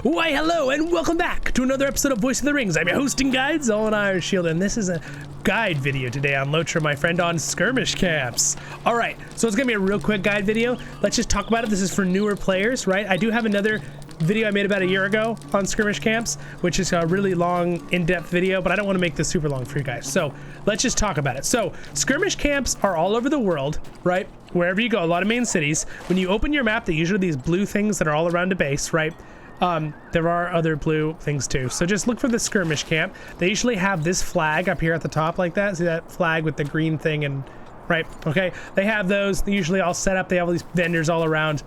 Why, hello, and welcome back to another episode of Voice of the Rings. I'm your hosting guide, Zollin Ironshield, and this is a guide video today on LOTRO, my friend, on skirmish camps. All right, so it's gonna be a real quick guide video. Let's just talk about it. This is for newer players, right? I do have another video I made about a year ago on skirmish camps, which is a really long, in-depth video, but I don't want to make this super long for you guys. So let's just talk about it. So skirmish camps are all over the world, right? Wherever you go, a lot of main cities. When you open your map, they usually these blue things that are all around a base, right? There are other blue things too. So just look for the skirmish camp. They usually have this flag up here at the top like that. See that flag with the green thing and right? Okay, they have those. They usually all set up. They have all these vendors all around.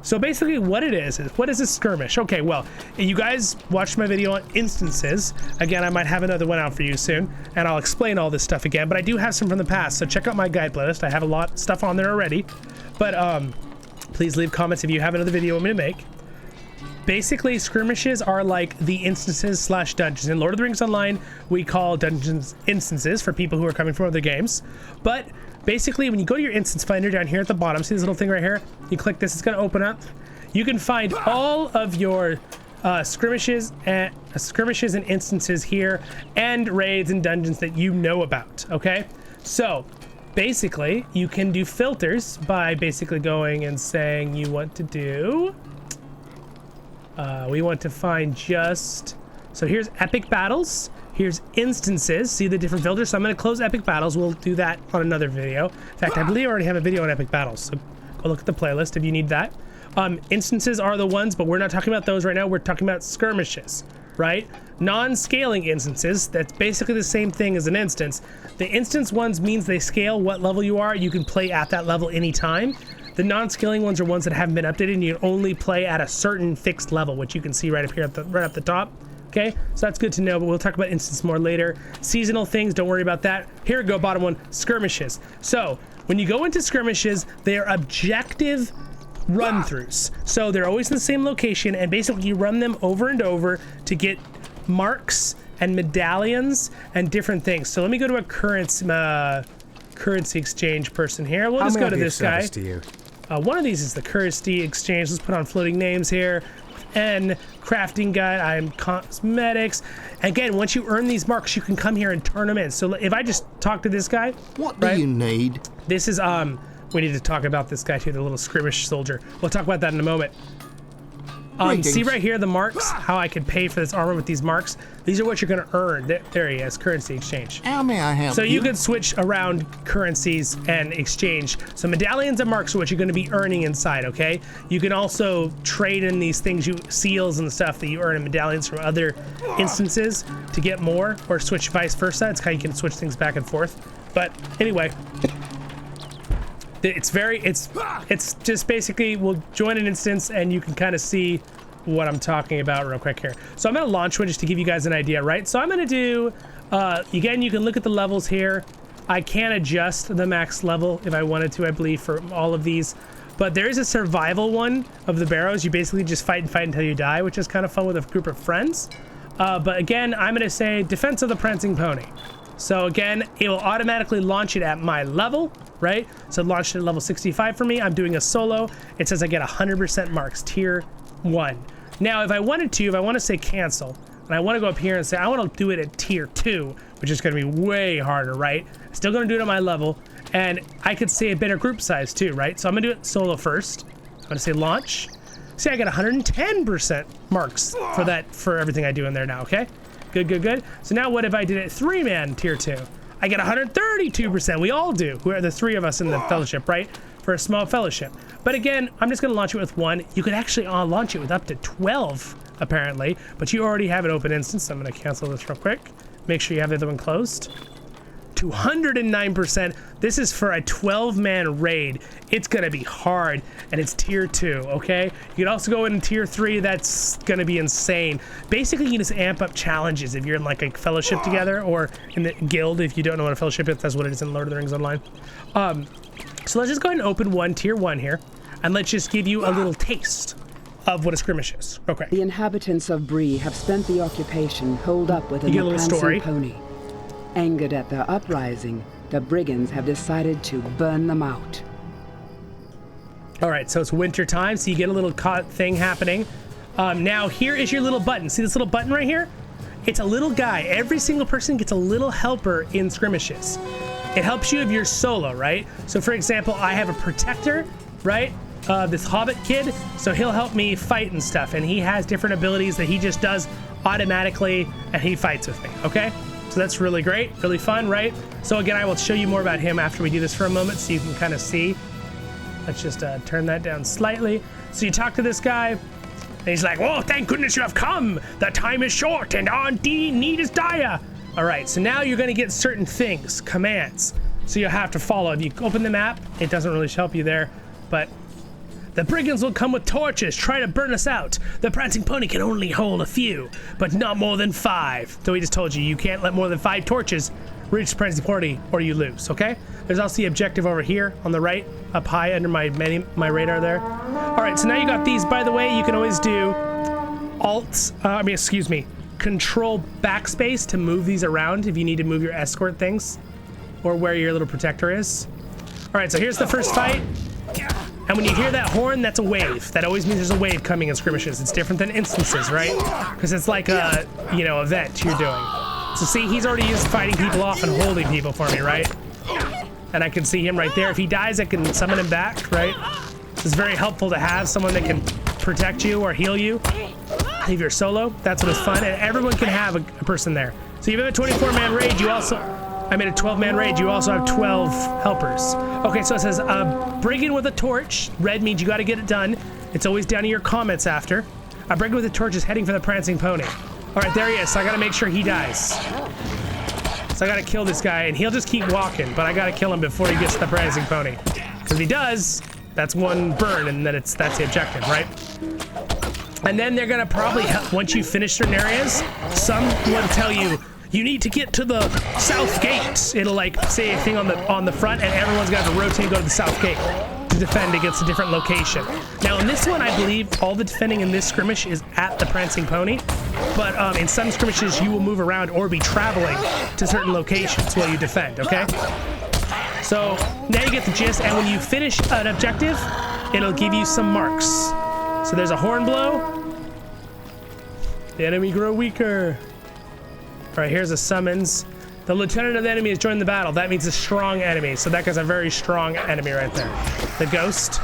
So basically what it is what is a skirmish? Okay, well, you guys watched my video on instances. Again, I might have another one out for you soon, and I'll explain all this stuff again, but I do have some from the past, so check out my guide playlist. I have a lot of stuff on there already, but please leave comments if you have another video you want me to make. Basically, skirmishes are like the instances slash dungeons. In Lord of the Rings Online, we call dungeons instances for people who are coming from other games. But basically, when you go to your instance finder down here at the bottom, see this little thing right here? You click this, it's gonna open up. You can find all of your skirmishes and instances here, and raids and dungeons that you know about, okay? So basically, you can do filters by basically going and saying you want to do... we want to find just, so here's epic battles, here's instances, see the different filters. So I'm going to close epic battles. We'll do that on another video. In fact, I believe I already have a video on epic battles, so go look at the playlist if you need that. Instances are the ones, but we're not talking about those right now. We're talking about skirmishes, right? Non-scaling instances, that's basically the same thing as an instance. The instance ones means they scale what level you are. You can play at that level anytime. The non-scaling ones are ones that haven't been updated, and you can only play at a certain fixed level, which you can see right up here, right up the top. Okay, so that's good to know, but we'll talk about instance more later. Seasonal things, don't worry about that. Here we go, bottom one, skirmishes. So when you go into skirmishes, they are objective run-throughs. So they're always in the same location, and basically you run them over and over to get marks and medallions and different things. So let me go to a currency exchange person here. We'll just go to this guy. One of these is the currency exchange. Let's put on floating names here. And crafting guide, I'm cosmetics. Again, once you earn these marks, you can come here and turn them in. So if I just talk to this guy. What do you need? This is, we need to talk about this guy too, the little skirmish soldier. We'll talk about that in a moment. See right here, the marks, how I could pay for this armor with these marks. These are what you're gonna earn. There he is, currency exchange. How may I help you? So you could switch around currencies and exchange. So medallions and marks are what you're gonna be earning inside, okay? You can also trade in these things, seals and stuff that you earn in medallions from other instances to get more, or switch vice versa. It's how you can switch things back and forth. But anyway, it's just basically, we'll join an instance and you can kind of see what I'm talking about real quick here. So I'm going to launch one just to give you guys an idea, right? So I'm going to do, again, you can look at the levels here. I can adjust the max level if I wanted to, I believe, for all of these. But there is a survival one of the barrows. You basically just fight and fight until you die, which is kind of fun with a group of friends. But again, I'm going to say Defense of the Prancing Pony. So again, it will automatically launch it at my level, right? So it launched at level 65 for me. I'm doing a solo. It says I get 100% marks, tier 1. Now, if I wanted to, if I want to say cancel, and I want to go up here and say I want to do it at tier 2, which is going to be way harder, right? Still going to do it at my level, and I could say a better group size too, right? So I'm going to do it solo first. I'm going to say launch. See, I get 110% marks for that, for everything I do in there now, okay? Good, good, good. So now what if I did it 3-man tier 2? I get 132%. We all do. We're the 3 of us in the fellowship, right? For a small fellowship. But again, I'm just going to launch it with 1. You could actually launch it with up to 12, apparently. But you already have an open instance. So I'm going to cancel this real quick. Make sure you have the other one closed. 209%. This is for a 12-man raid. It's gonna be hard, and it's tier 2, okay? You can also go in tier 3. That's gonna be insane. Basically, you can just amp up challenges if you're in like a fellowship together, or in the guild. If you don't know what a fellowship is, that's what it is in Lord of the Rings Online. So let's just go ahead and open tier 1 here, and let's just give you a little taste of what a skirmish is. Okay. The inhabitants of Bree have spent the occupation holed up within the Prancing Pony. Angered at their uprising, the brigands have decided to burn them out. All right, so it's winter time, so you get a little thing happening. Now here is your little button. See this little button right here? It's a little guy. Every single person gets a little helper in skirmishes. It helps you if you're solo, right? So for example, I have a protector, right? This hobbit kid, so he'll help me fight and stuff, and he has different abilities that he just does automatically, and he fights with me, okay? So that's really great, really fun, right? So again, I will show you more about him after we do this for a moment so you can kind of see. Let's just turn that down slightly. So you talk to this guy, and he's like, "Whoa, thank goodness you have come. The time is short and our need is dire." All right, so now you're gonna get certain things, commands. So you'll have to follow. If you open the map, it doesn't really help you there, but the brigands will come with torches, try to burn us out. The prancing pony can only hold a few, but not more than 5. So we just told you, you can't let more than 5 torches reach the prancing pony or you lose, okay? There's also the objective over here on the right, up high under my radar there. All right, so now you got these. By the way, you can always do Control backspace to move these around if you need to move your escort things or where your little protector is. All right, so here's the first fight. And when you hear that horn, that's a wave. That always means there's a wave coming in skirmishes. It's different than instances, right? Because it's like a, event you're doing. So see, he's already used fighting people off and holding people for me, right? And I can see him right there. If he dies, I can summon him back, right? It's very helpful to have someone that can protect you or heal you. If you're solo, that's what is fun. And everyone can have a person there. So you have a 24-man raid, I'm in a 12-man raid, you also have 12 helpers. Okay, so it says, brigand with a torch. Red means you gotta get it done. It's always down in your comments after. A brigand with a torch is heading for the prancing pony. All right, there he is, so I gotta make sure he dies. So I gotta kill this guy, and he'll just keep walking, but I gotta kill him before he gets to the prancing pony. Because if he does, that's one burn, and then that's the objective, right? And then they're gonna probably, once you finish certain areas, some will tell you, you need to get to the south gate. It'll like say a thing on the front, and everyone's got to rotate and go to the south gate to defend against a different location. Now in this one, I believe all the defending in this skirmish is at the prancing pony, but in some skirmishes you will move around or be traveling to certain locations while you defend. Okay. So now you get the gist, and when you finish an objective, it'll give you some marks. So there's a horn blow. The enemy grow weaker. All right, here's a summons. The lieutenant of the enemy has joined the battle. That means a strong enemy. So that guy's a very strong enemy right there. The ghost.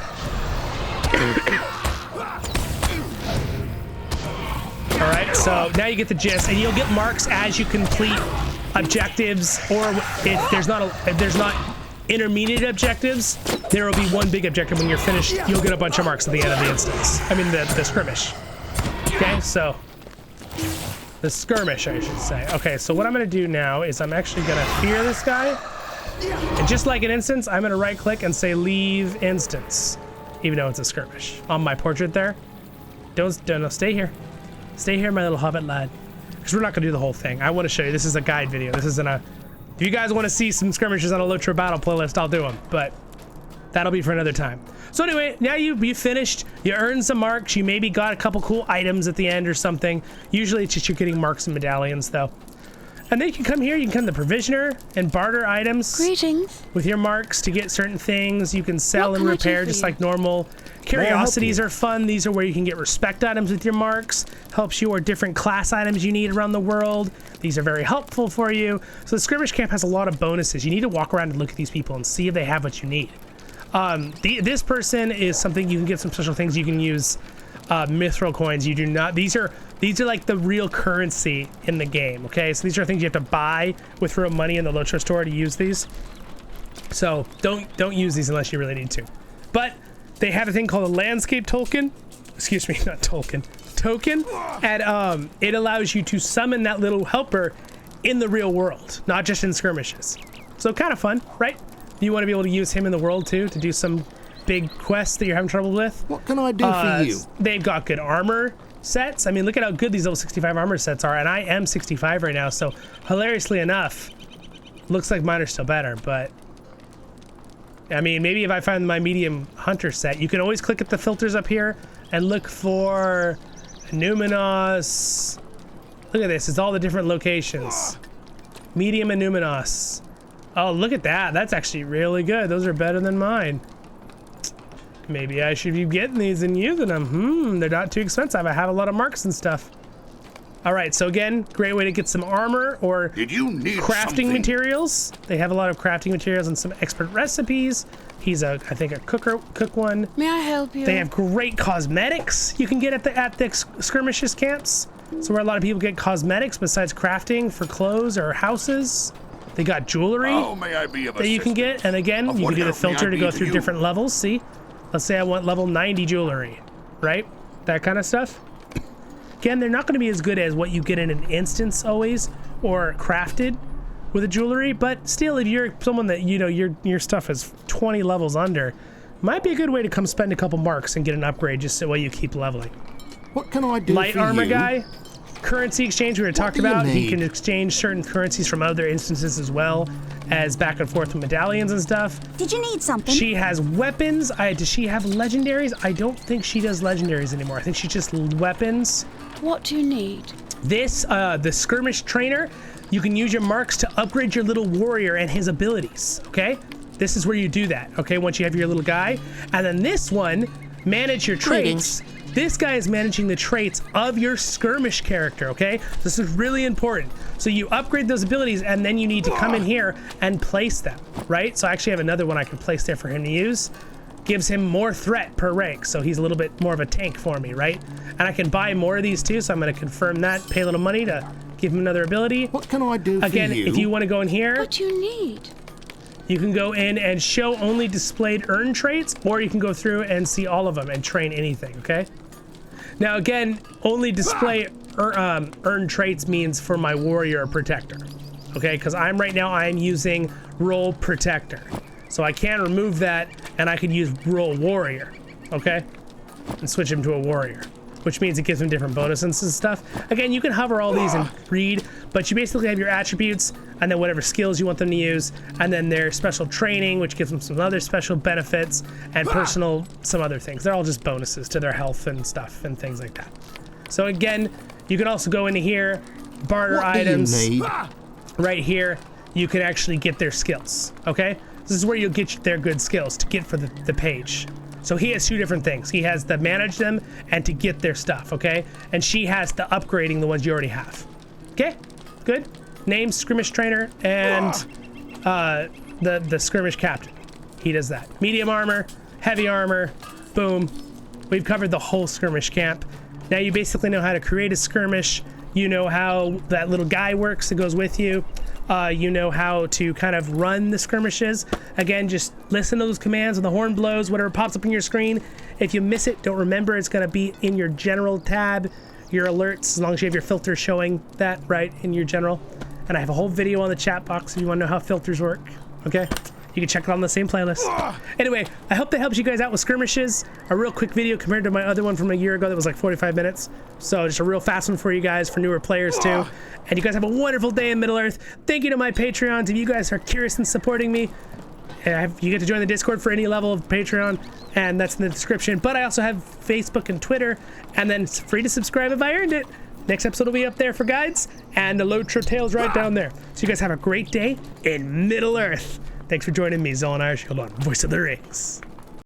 All right, so now you get the gist, and you'll get marks as you complete objectives, or if there's not intermediate objectives, there will be one big objective. When you're finished, you'll get a bunch of marks at the end of the instance. I mean, the skirmish. Okay, so. The skirmish, I should say. Okay, so what I'm gonna do now is I'm actually gonna fear this guy. And just like an instance, I'm gonna right click and say leave instance, even though it's a skirmish. On my portrait there. Don't stay here. Stay here, my little hobbit lad. Because we're not gonna do the whole thing. I wanna show you, this is a guide video. This isn't a, if you guys wanna see some skirmishes on a LOTRO battle playlist, I'll do them, but that'll be for another time. So anyway, now you finished, you earned some marks, you maybe got a couple cool items at the end or something. Usually it's just you're getting marks and medallions though. And then you can come here, you can come to the provisioner and barter items. Greetings. With your marks to get certain things. You can sell and repair just like normal. Curiosities are fun. These are where you can get respect items with your marks. Helps you, or different class items you need around the world. These are very helpful for you. So the skirmish camp has a lot of bonuses. You need to walk around and look at these people and see if they have what you need. This person is something you can get some special things. You can use mithril coins. You do not. These are like the real currency in the game. Okay, so these are things you have to buy with real money in the LOTRO store to use these. So don't use these unless you really need to. But they have a thing called a landscape token. Excuse me, not token. Token, and it allows you to summon that little helper in the real world, not just in skirmishes. So kind of fun, right? You want to be able to use him in the world too to do some big quests that you're having trouble with. What can I do for you? They've got good armor sets. I mean, look at how good these level 65 armor sets are, and I am 65 right now, so hilariously enough, looks like mine are still better. But I mean, maybe if I find my medium hunter set, you can always click at the filters up here and look for Numinos. Look at this, it's all the different locations. Medium and Numinos. Oh, look at that. That's actually really good. Those are better than mine. Maybe I should be getting these and using them. They're not too expensive. I have a lot of marks and stuff. All right, so again, great way to get some armor or crafting materials. They have a lot of crafting materials and some expert recipes. He's I think a cook one. May I help you? They have great cosmetics you can get at the skirmishes camps. So where a lot of people get cosmetics besides crafting for clothes or houses. They got jewelry that you can get, and again, you can do the filter to go through different levels. See, let's say I want level 90 jewelry, right? That kind of stuff. Again, they're not going to be as good as what you get in an instance always, or crafted with a jewelry, but still, if you're someone that, you know, your stuff is 20 levels under, might be a good way to come spend a couple marks and get an upgrade just so you keep leveling. What can I do Light for armor you? Guy, currency exchange we already talked about. He can exchange certain currencies from other instances as well as back and forth with medallions and stuff. Did you need something? She has weapons. Does she have legendaries? I don't think she does legendaries anymore. I think she's just weapons. What do you need? This, the skirmish trainer, you can use your marks to upgrade your little warrior and his abilities, okay? This is where you do that, okay, once you have your little guy. And then this one, manage your traits. This guy is managing the traits of your skirmish character, okay? This is really important. So you upgrade those abilities, and then you need to come in here and place them, right? So I actually have another one I can place there for him to use. Gives him more threat per rank, so he's a little bit more of a tank for me, right? And I can buy more of these too, so I'm going to confirm that, pay a little money to give him another ability. What can I do Again, for you? if you want to go in here, What do you need? you can go in and show only displayed earn traits, or you can go through and see all of them and train anything, okay? Now again, only display earn traits means for my warrior or protector, okay? Because right now I'm using role protector. So I can remove that, and I can use role warrior, okay? And switch him to a warrior, which means it gives him different bonuses and stuff. Again, you can hover all these and read, but you basically have your attributes, and then whatever skills you want them to use, and then their special training, which gives them some other special benefits, and personal, some other things. They're all just bonuses to their health and stuff, and things like that. So again, you can also go into here, barter items. What do you need? Right here, you can actually get their skills, okay? This is where you'll get their good skills to get for the page. So he has two different things. He has the manage them and to get their stuff, okay? And she has the upgrading the ones you already have. Okay, good. Name, skirmish trainer, and the skirmish captain. He does that. Medium armor, heavy armor, boom. We've covered the whole skirmish camp. Now you basically know how to create a skirmish. You know how that little guy works that goes with you. You know how to kind of run the skirmishes. Again, just listen to those commands when the horn blows, whatever pops up on your screen. If you miss it, don't remember, it's going to be in your general tab, your alerts, as long as you have your filter showing that right in your general. And I have a whole video on the chat box if you want to know how filters work, okay? You can check it on the same playlist. Anyway, I hope that helps you guys out with skirmishes. A real quick video compared to my other one from a year ago that was like 45 minutes. So just a real fast one for you guys, for newer players too. And you guys have a wonderful day in Middle-earth. Thank you to my Patreons. If you guys are curious and supporting me, you get to join the Discord for any level of Patreon, and that's in the description. But I also have Facebook and Twitter, and then it's free to subscribe if I earned it. Next episode will be up there for guides, and the LOTRO tales right down there. So you guys have a great day in Middle-earth. Thanks for joining me, Zollin Ironshield on Voice of the Rings.